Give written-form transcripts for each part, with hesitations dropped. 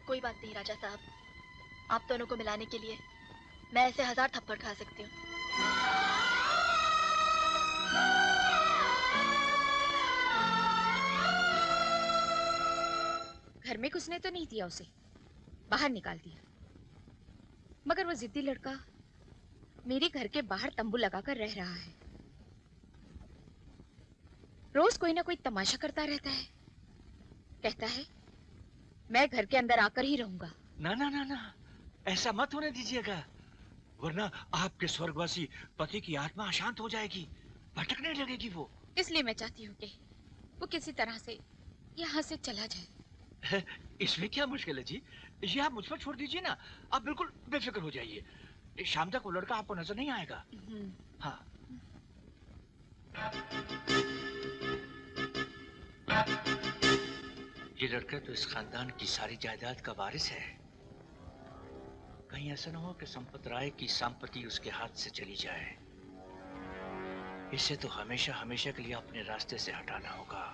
कोई बात नहीं राजा साहब, आप दोनों को मिलाने के लिए मैं ऐसे 1000 थप्पड़ खा सकती हूँ। घर में घुसने तो नहीं दिया उसे, बाहर निकाल दिया। मगर वो जिद्दी लड़का मेरे घर के बाहर तंबू लगाकर रह रहा है। रोज कोई ना कोई तमाशा करता रहता है। कहता है मैं घर के अंदर आकर ही रहूंगा। ना ना ना ना, ऐसा मत होने दीजिएगा, वरना आपके स्वर्गवासी पति की आत्मा अशांत हो जाएगी, भटकने लगेगी वो। इसलिए मैं चाहती हूँ कि वो किसी तरह से यहाँ से चला जाए। इसमें क्या मुश्किल है जी, ये आप मुझ पर छोड़ दीजिए ना, आप बिल्कुल बेफिक्र हो जाइए। शाम तक वो लड़का आपको नजर नहीं आएगा। हाँ। ये लड़का तो इस खानदान की सारी जायदाद का वारिस है। कहीं ऐसा ना हो कि संपत राय की संपत्ति उसके हाथ से चली जाए। इसे तो हमेशा हमेशा के लिए अपने रास्ते से हटाना होगा।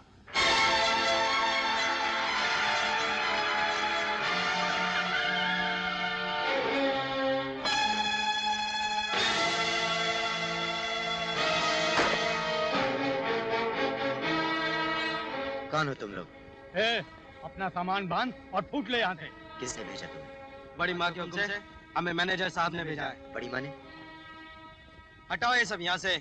कौन हो तुम लोग? अपना सामान बांध और फूट ले यहाँ से। किसने भेजा तुम्हें? बड़ी माँ के हुक्म से हमें मैनेजर साहब ने भेजा है। बड़ी माँ ने? हटाओ ये सब यहाँ से।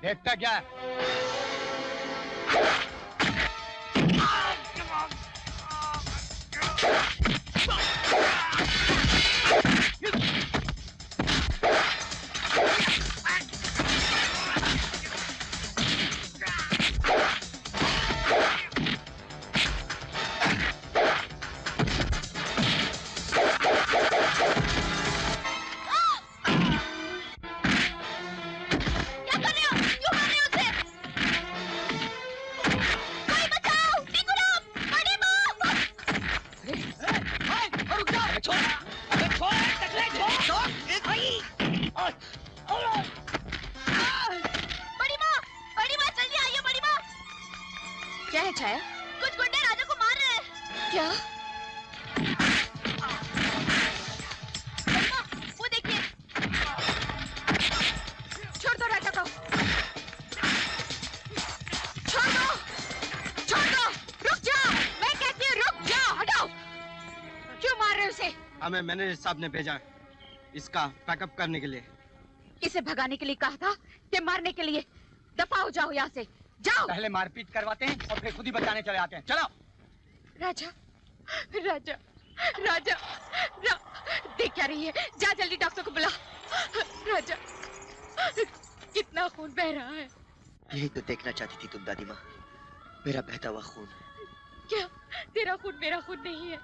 देखता क्या? हमें मैनेजर साहब ने भेजा इसका पैकअप करने के लिए। इसे भगाने के लिए कहा था कि मारने के लिए? दफा हो जाओ यहाँ से, जाओ। पहले मारपीट करवाते हैं और फिर खुद ही बचाने चले आते हैं। चलो। राजा, राजा, राजा, देख क्या रही है? जा जल्दी डॉक्टर को बुला। राजा, कितना खून बह रहा है। यही तो देखना चाहती थी तुम दादी माँ, मेरा बहता हुआ खून। क्या तेरा खून मेरा खून नहीं है?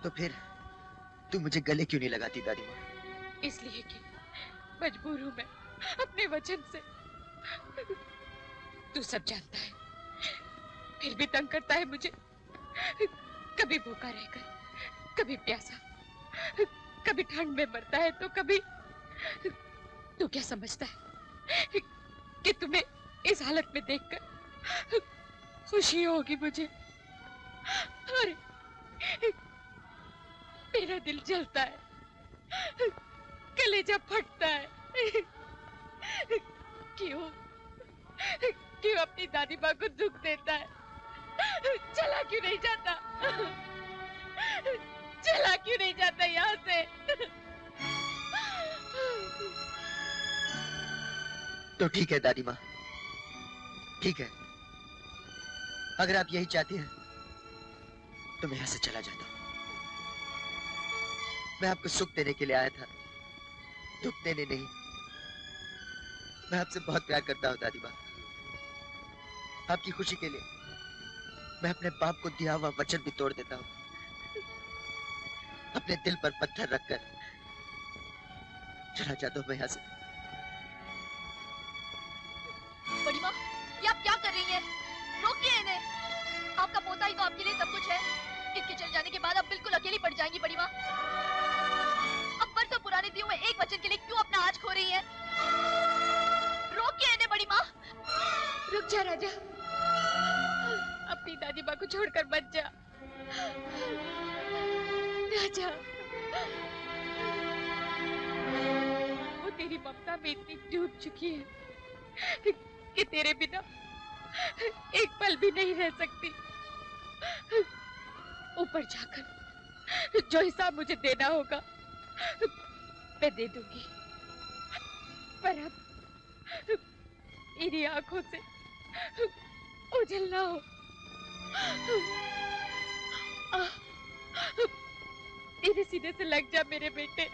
तो फिर तू मुझे गले क्यों नहीं लगाती दादी माँ? इसलिए कि मजबूर हूँ मैं अपने वचन से। तू सब जानता है, फिर भी तंग करता है मुझे। कभी भूखा रहकर, कभी प्यासा, कभी ठंड में मरता है तो कभी। तू क्या समझता है कि तुम्हें इस हालत में देखकर खुशी होगी मुझे? अरे मेरा दिल जलता है, कलेजा फटता है। क्यों क्यों अपनी दादी माँ को दुख देता है? चला क्यों नहीं जाता? चला क्यों नहीं जाता यहाँ से? तो ठीक है दादी माँ, ठीक है। अगर आप यही चाहती हैं तो मैं यहाँ से चला जाता हूँ। मैं आपको सुख देने के लिए आया था, दुख देने नहीं। मैं आपसे बहुत प्यार करता हूँ दादी माँ। आपकी खुशी के लिए मैं अपने बाप को दिया हुआ वचन भी तोड़ देता हूँ। अपने दिल पर पत्थर रखकर चला जाता हूँ मैं यहाँ से। बड़ी माँ, ये आप क्या कर रही हैं? रोकिए इन्हें। आपका पोता ही तो आपके लिए सब कुछ है। इनके चले जाने के बाद आप बिल्कुल अकेली पड़ जाएंगी बड़ी माँ। अब बरसों पुराने दिए हुए एक वचन के लिए क्यों अपना आज खो रही हैं? राजा, अपनी दादी माँ को छोड़कर मत जा। राजा, वो तेरी ममता में इतनी डूब चुकी है कि तेरे बिना एक पल भी नहीं रह सकती। ऊपर जाकर जो हिसाब मुझे देना होगा मैं दे दूंगी, पर अब मेरी आंखों से ओझल ना हो। सीधे सीधे से लग जा मेरे बेटे।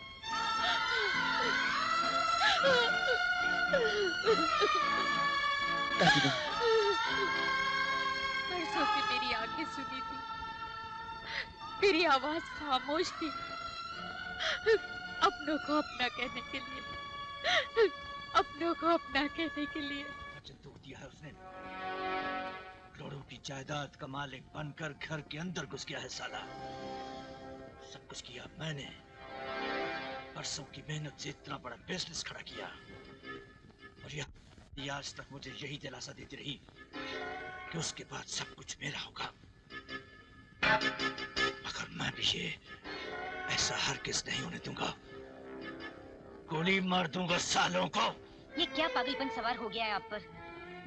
बरसों से मेरी आंखें सुनी थी, मेरी आवाज खामोश थी, अपनों को अपना कहने के लिए, अपनों को अपना कहने के लिए। दुख दिया है उसने, करोड़ों की जायदाद का मालिक बनकर घर के अंदर घुस गया है साला। सब कुछ किया मैंने, बरसों की मेहनत से इतना बड़ा बिजनेस खड़ा किया, और ये आज तक मुझे यही दिलासा देती रही कि उसके बाद सब कुछ मेरा होगा। मगर मैं भी ये ऐसा हरगिज़ नहीं होने दूंगा। गोली मार दूंगा सालों को। ये क्या पागलपन सवार हो गया है आप पर?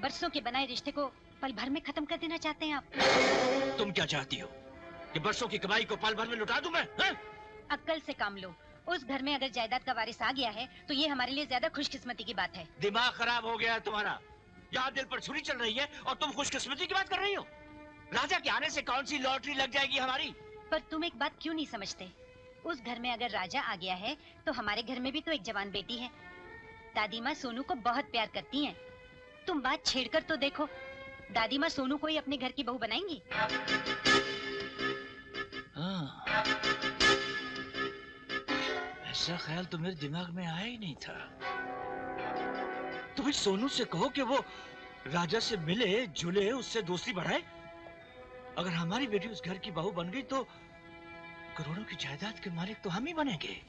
बरसों के बनाए रिश्ते को पल भर में खत्म कर देना चाहते हैं आप? तुम क्या चाहती हो कि बरसों की कमाई को पल भर में लुटा दूं मैं? अक्ल से काम लो। उस घर में अगर जायदाद का वारिस आ गया है तो ये हमारे लिए ज्यादा खुशकिस्मती की बात है। दिमाग खराब हो गया है तुम्हारा। यहाँ दिल पर छुरी चल रही है और तुम खुशकिस्मती की बात कर रही हो। राजा के आने से कौन सी लॉटरी लग जाएगी हमारी? पर तुम एक बात क्यों नहीं समझते? उस घर में अगर राजा आ गया है तो हमारे घर में भी तो एक जवान बेटी है। दादी माँ सोनू को बहुत प्यार करती हैं। तुम बात छेड़कर तो देखो, दादी माँ सोनू को ही अपने घर की बहू बनाएंगी। हाँ, ऐसा ख्याल तो मेरे दिमाग में आया ही नहीं था। तुम सोनू से कहो कि वो राजा से मिले जुले, उससे दोस्ती बढ़ाए। अगर हमारी बेटी उस घर की बहू बन गई तो करोड़ों की जायदाद के मालिक तो हम ही बनेंगे।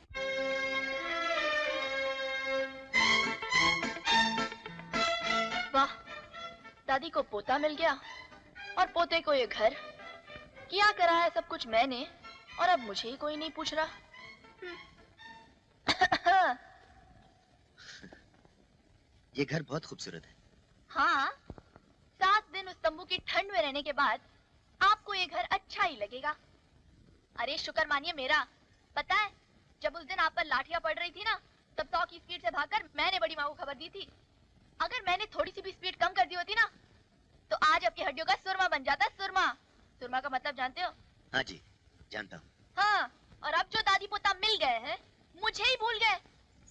वाह, दादी को पोता मिल गया और पोते को ये घर। किया करा है सब कुछ मैंने, और अब मुझे ही कोई नहीं पूछ रहा। ये घर बहुत खूबसूरत है। हाँ, 7 दिन उस तंबू की ठंड में रहने के बाद आपको ये घर अच्छा ही लगेगा। अरे शुक्र मानिए मेरा। पता है, जब उस दिन आप पर लाठियां पड़ रही थी ना, तब 100 की स्पीड से भागकर मैंने बड़ी माँ को खबर दी थी। अगर मैंने थोड़ी सी भी स्पीड कम कर दी होती ना, तो आज आपकी हड्डियों का सुरमा बन जाता। सुरमा, सुरमा का मतलब जानते हो? हाँ जी, जानता हूँ। हाँ, और अब जो दादी पोता मिल गए हैं, मुझे ही भूल गए।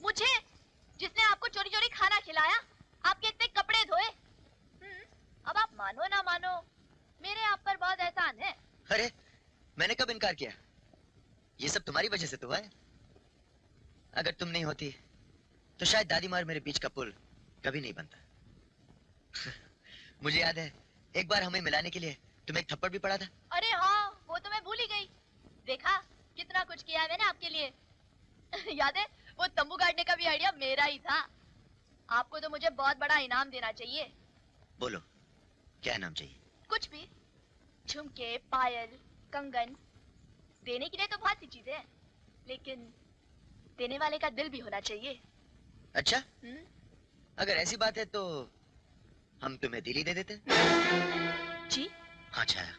मुझे, जिसने आपको चोरी चोरी खाना खिलाया, आपके इतने कपड़े धोए। अब आप मानो ना मानो, मेरे आप पर बहुत एहसान है। अरे, मैंने कब इनकार किया? ये सब तुम्हारी वजह से तो हुआ है। अगर तुम नहीं होती तो शायद दादी माँ और मेरे बीच का पुल कभी नहीं बनता। मुझे याद है, एक बार हमें मिलाने के लिए तुम्हें एक थप्पड़ भी पड़ा था। अरे हाँ, वो तो मैं भूल ही गई। देखा कितना कुछ किया है मैंने आपके लिए। याद है, वो तंबू गाड़ने का भी आइडिया मेरा ही था। आपको तो मुझे बहुत बड़ा इनाम देना चाहिए। बोलो, क्या इनाम चाहिए? कुछ भी, झुमके, पायल, कंगन। देने के लिए तो बहुत सी चीजें हैं, लेकिन देने वाले का दिल भी होना चाहिए। अच्छा, अगर ऐसी बात है तो हम तुम्हें दिल ही दे देते। जी? हाँ छाया,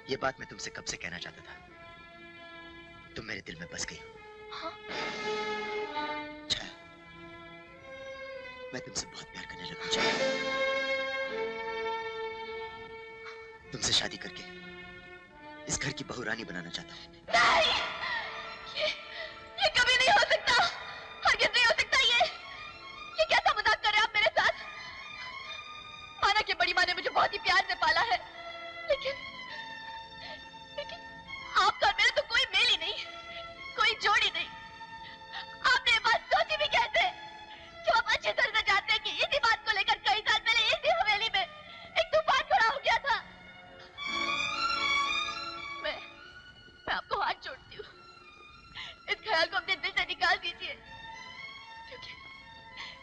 ये बात मैं तुमसे कब से कहना चाहता था। तुम मेरे दिल में बस गई हो। हाँ? छाया, मैं तुमसे बहुत प्यार करने लगा। छाया, तुमसे शादी करके इस घर की बहू रानी बनाना चाहता हूँ। नहीं, ये कभी नहीं हो सकता। हरगिज़ नहीं हो सकता। ये कैसा मजाक कर रहे हैं आप मेरे साथ? माना कि बड़ी माँ ने मुझे बहुत ही प्यार से पाला है, लेकिन आपका और मेरा तो कोई मेल ही नहीं, कोई जोड़ी नहीं। आपने ये बात सोची भी कैसे? जो आप अच्छी तरह से जानते हैं कि इसी बात को लेकर कई साल पहले इसी हवेली में एक तूफान खड़ा हो गया था। मैं आपको हाथ जोड़ती हूँ, इस ख्याल को अपने दिल से निकाल दीजिए,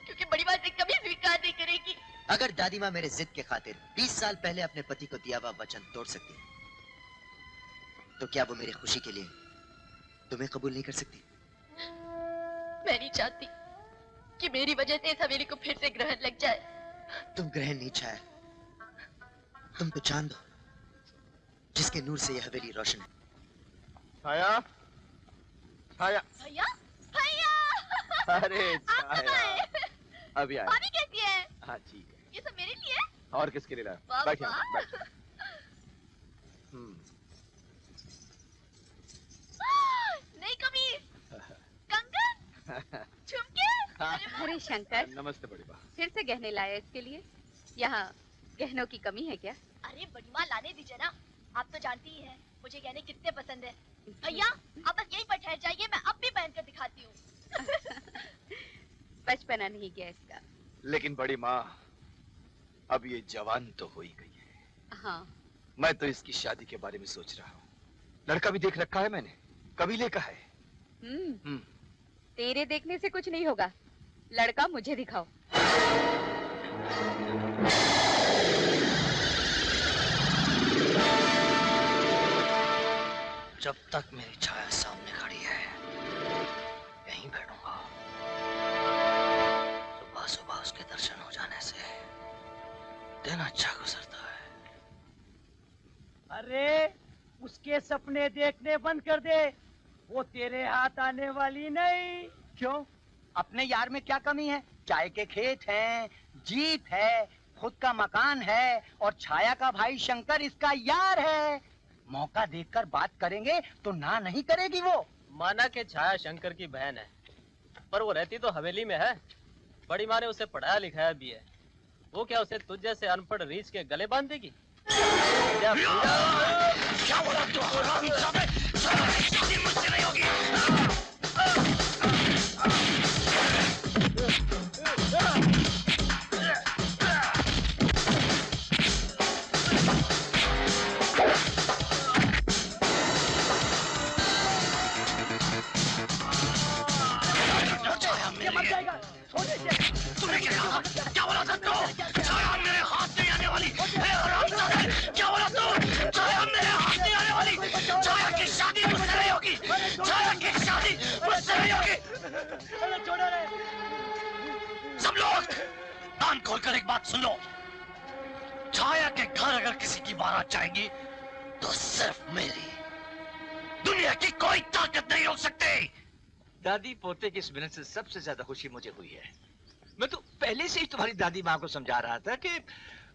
क्योंकि बड़ी बात से कभी स्वीकार नहीं करेगी। अगर दादी माँ मेरे जिद के खातिर 20 साल पहले अपने पति को दिया हुआ वचन तोड़ सकती है, तो क्या वो मेरी खुशी के लिए तुम्हें कबूल नहीं कर सकती? मैं नहीं चाहती कि मेरी वजह से इस हवेली को फिर से ग्रहण लग जाए। तुम ग्रहण नहीं छाया, तुम तो चांद हो जिसके नूर से यह हवेली रोशन है। छाया, छाया। भैया, भैया। अरे छाया, अभी आया। भाभी कैसी है? हाँ ठीक है। ये सब मेरे लिए? और किसके लिए लाया? वाह, बैठ वाह। यहाँ, बैठ। नई कमीज, कंगन, झुमके। अरे वाह। अरे शंकर, नमस्ते बड़ी बा। फिर से गहने लाए इसके लिए? यहाँ गहनों की कमी है क्या? अरे बड़ी माँ लाने दीजिए ना, आप तो जानती ही हैं मुझे गहने कितने पसंद है। भैया आप बस यहीं पर ठहर जाइए, मैं अब भी पहन कर दिखाती हूँ। बचपना नहीं गया इसका। लेकिन बड़ी माँ, अब ये जवान तो हो ही गई है। हाँ। मैं तो इसकी शादी के बारे में सोच रहा हूँ। लड़का भी देख रखा है मैंने, कबीले का है। तेरे देखने से कुछ नहीं होगा, लड़का मुझे दिखाओ। जब तक मेरी छाया सामने खड़ी है, यहीं बैठूंगा। सुबह सुबह उसके दर्शन हो जाने से दिन अच्छा गुजरता है। अरे उसके सपने देखने बंद कर दे, वो तेरे हाथ आने वाली नहीं। क्यों? अपने यार में क्या कमी है? चाय के खेत हैं, जीप है, खुद का मकान है और छाया का भाई शंकर इसका यार है। मौका देखकर बात करेंगे तो ना नहीं करेगी वो। माना कि छाया शंकर की बहन है, पर वो रहती तो हवेली में है। बड़ी माँ ने उसे पढ़ाया लिखाया भी है। वो क्या उसे तुझ जैसे अनपढ़ रीछ के गले बांध देगी? क्या बोला तू हरामजादे? शादी मुझसे नहीं होगी। तुमने क्या कहा? क्या बोला था तू? छाया मेरे हाथ नहीं आने वाली। क्या बोला तू? छाया मेरे हाथ नहीं आने वाली। छाया की शादी मुझसे नहीं होगी। छाया की शादी मुझसे नहीं होगी। सब लोग कान खोलकर एक बात सुन लो। छाया के घर अगर किसी की बारात जाएगी तो सिर्फ मेरी। दुनिया की कोई ताकत नहीं रोक सकती। दादी पोते की इस मिनट से सबसे ज्यादा खुशी मुझे हुई है। मैं तो पहले से ही तुम्हारी दादी माँ को समझा रहा था कि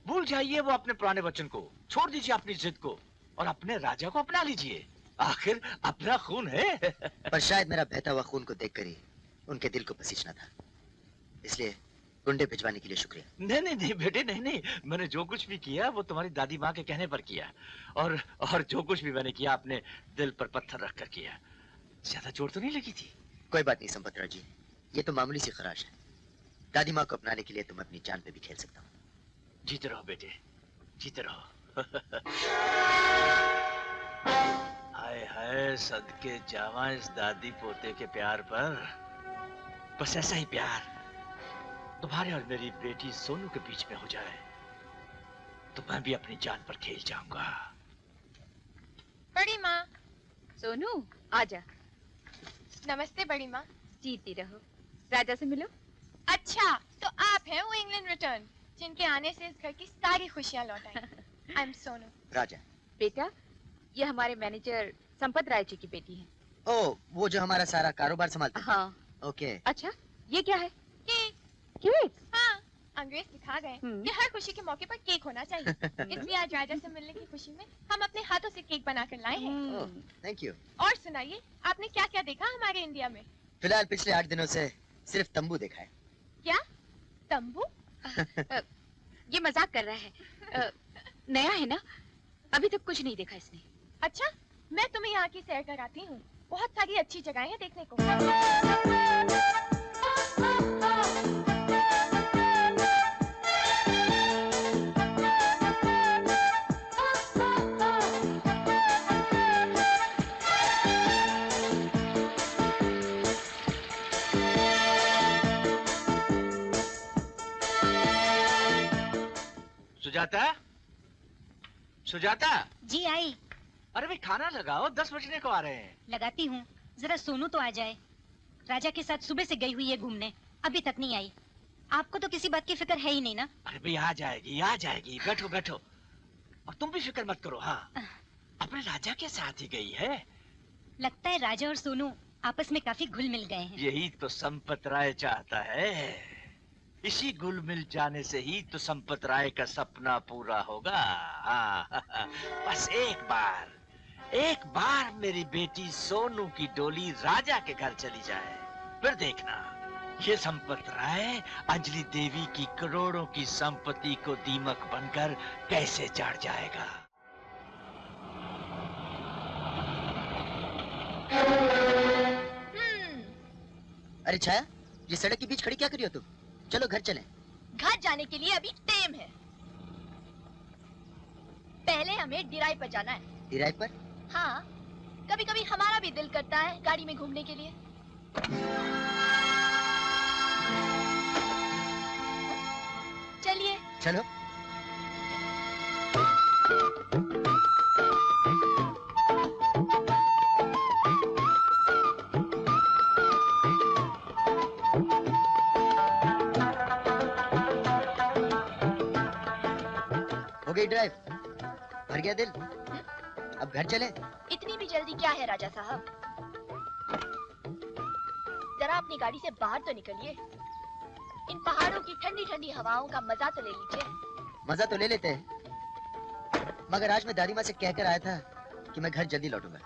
भूल जाइए वो अपने पुराने वचन को, छोड़ दीजिए अपनी जिद को और अपने राजा को अपना लीजिए। आखिर अपना खून है। पर शायद मेरा बहता हुआ खून को देखकर ही उनके दिल को पसीजना था, इसलिए गुंडे भिजवाने के लिए शुक्रिया। नहीं नहीं नहीं बेटे, नहीं नहीं, मैंने जो कुछ भी किया वो तुम्हारी दादी माँ के कहने पर किया और जो कुछ भी मैंने किया अपने दिल पर पत्थर रख कर किया। ज्यादा चोट तो नहीं लगी थी? कोई बात नहीं संपतराव जी, ये तो मामूली सी खराश है। दादी माँ को अपनाने के लिए तुम अपनी जान पे भी खेल सकता हूँ। जीते रहो बेटे, जीते रहो। हाय हाय, सदके जावा इस दादी पोते के प्यार पर। बस ऐसा ही प्यार तुम्हारे और मेरी बेटी सोनू के बीच में हो जाए तो मैं भी अपनी जान पर खेल जाऊंगा। बड़ी माँ। सोनू आजा। नमस्ते बड़ी माँ। जीती रहो। राजा से मिलो। अच्छा, तो आप हैं वो इंग्लैंड रिटर्न जिनके आने से इस घर की सारी खुशियाँ लौट आई। I am Sonu. राजा। बेटा, ये हमारे मैनेजर संपत राय जी की बेटी है। ओ, वो जो हमारा सारा कारोबार संभालते हैं। हाँ। ओके। अच्छा, ये क्या है? केक। केक? हाँ, अंग्रेज सिखा गए कि हर खुशी के मौके पर केक होना चाहिए। इसलिए आज राजा से मिलने की खुशी में हम अपने हाथों से केक बनाकर लाए हैं। Thank you. और सुनाइए, आपने क्या क्या देखा हमारे इंडिया में? फिलहाल पिछले 8 दिनों से सिर्फ तंबू देखा है। क्या? तंबू? ये मजाक कर रहा है। नया है ना, अभी तक कुछ नहीं देखा इसने। अच्छा, मैं तुम्हें यहाँ की सैर कराती हूँ। बहुत सारी अच्छी जगहें हैं देखने को। सुजाता, सुजाता। जी आई। अरे भाई खाना लगाओ, 10 बजने को आ रहे हैं। लगाती हूँ, जरा सोनू तो आ जाए। राजा के साथ सुबह से गई हुई है घूमने, अभी तक नहीं आई। आपको तो किसी बात की फिक्र है ही नहीं ना? अरे भाई आ जाएगी, आ जाएगी। बैठो बैठो। और तुम भी फिक्र मत करो। हाँ, अपने राजा के साथ ही गई है। लगता है राजा और सोनू आपस में काफी घुल मिल गए हैं। यही तो संपत राय चाहता है। इसी घुल मिल जाने से ही तो संपत राय का सपना पूरा होगा। हाँ, बस एक बार मेरी बेटी सोनू की डोली राजा के घर चली जाए, फिर देखना ये संपत राय अंजलि देवी की करोड़ों की संपत्ति को दीमक बनकर कैसे चढ़ जाएगा। अरे छाया, ये सड़क के बीच खड़ी क्या करी हो तुम? चलो घर चलें। घर जाने के लिए अभी टाइम है। पहले हमें डिराई पर जाना है। डिराई पर? हाँ, कभी कभी हमारा भी दिल करता है गाड़ी में घूमने के लिए। चलिए। चलो। हो गई ड्राइव? भर गया दिल? अब घर चले? इतनी भी जल्दी क्या है राजा साहब? जरा अपनी गाड़ी से बाहर तो निकलिए। इन पहाड़ों की ठंडी ठंडी हवाओं का मजा तो ले लीजिए। मजा तो ले लेते हैं, मगर आज मैं दादी माँ से कहकर आया था कि मैं घर जल्दी लौटूंगा।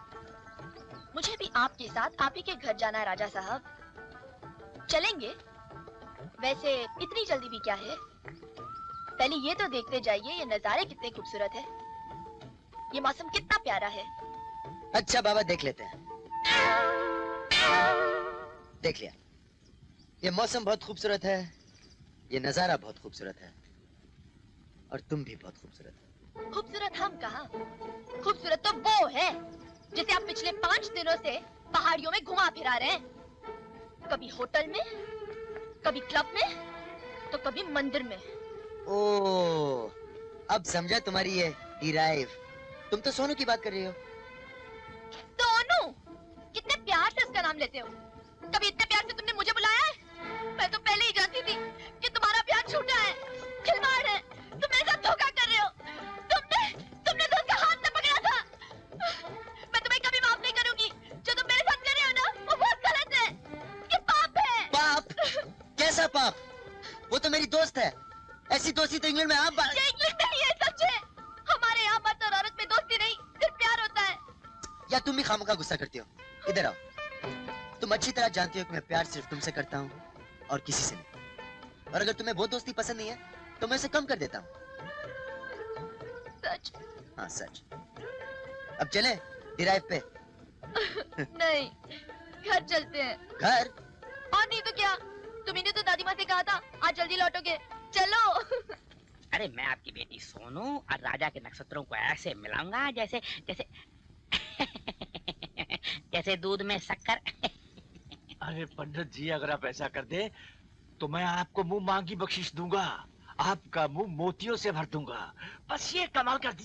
मुझे भी आपके साथ आप ही के घर जाना है राजा साहब। चलेंगे? वैसे इतनी जल्दी भी क्या है? पहले ये तो देखते जाइए ये नजारे कितने खूबसूरत है, ये मौसम कितना प्यारा है। अच्छा बाबा, देख लेते हैं। देख लिया, ये मौसम बहुत खूबसूरत है, ये नजारा बहुत खूबसूरत है, और तुम भी बहुत खूबसूरत हो। खूबसूरत हम कहाँ, खूबसूरत तो वो है जिसे आप पिछले 5 दिनों से पहाड़ियों में घुमा फिरा रहे हैं। कभी होटल में, कभी क्लब में, तो कभी मंदिर में। ओह, अब समझा तुम्हारी ये डिराइव। तुम तो सोनू की बात कर रही हो। सोनू? कितने प्यार से उसका नाम लेते हो। कभी इतने प्यार से तुमने मुझे बुलाया है? मैं तो पहले ही जानती थी कि तुम्हारा प्यार झूठा है, खिलवाड़ है। तुम मेरे साथ धोखा कर रहे हो। तुमने तो उसका हाथ न पकड़ा था। मैं तुम्हें कभी माफ नहीं करूंगी। जो तुम मेरे साथ कर रहे हो ना, वो बहुत गलत है। ये पाप है। पाप? कैसा पाप? वो तो मेरी दोस्त है। ऐसी दोस्ती तो इंग्लैंड में आप ये इंग्लैंड नहीं है, सच है। हमारे यहाँ मर्द और औरत में दोस्ती नहीं, सिर्फ प्यार होता है। या तुम भी खामखा गुस्सा करती हो? इधर आओ। तुम अच्छी तरह जानती हो कि मैं प्यार सिर्फ तुमसे करता हूँ और किसी से नहीं। और अगर तुम्हें वो दोस्ती पसंद नहीं है तो मैं उसे कम कर देता हूँ। सच? हाँ सच। अब चले डिराइव पे? नहीं, घर चलते हैं। घर? और नहीं तो क्या, तुम्ही ने तो दादी माँ से कहा था आज जल्दी लौटोगे। चलो। अरे मैं आपकी बेटी सोनू और राजा के नक्षत्रों को ऐसे मिलाऊंगा जैसे जैसे जैसे दूध में शक्कर। अरे पंडित जी, अगर आप ऐसा कर दे तो मैं आपको मुंह मांगी बख्शिश दूंगा। आपका मुंह मोतियों से भर दूंगा। बस ये कमाल कर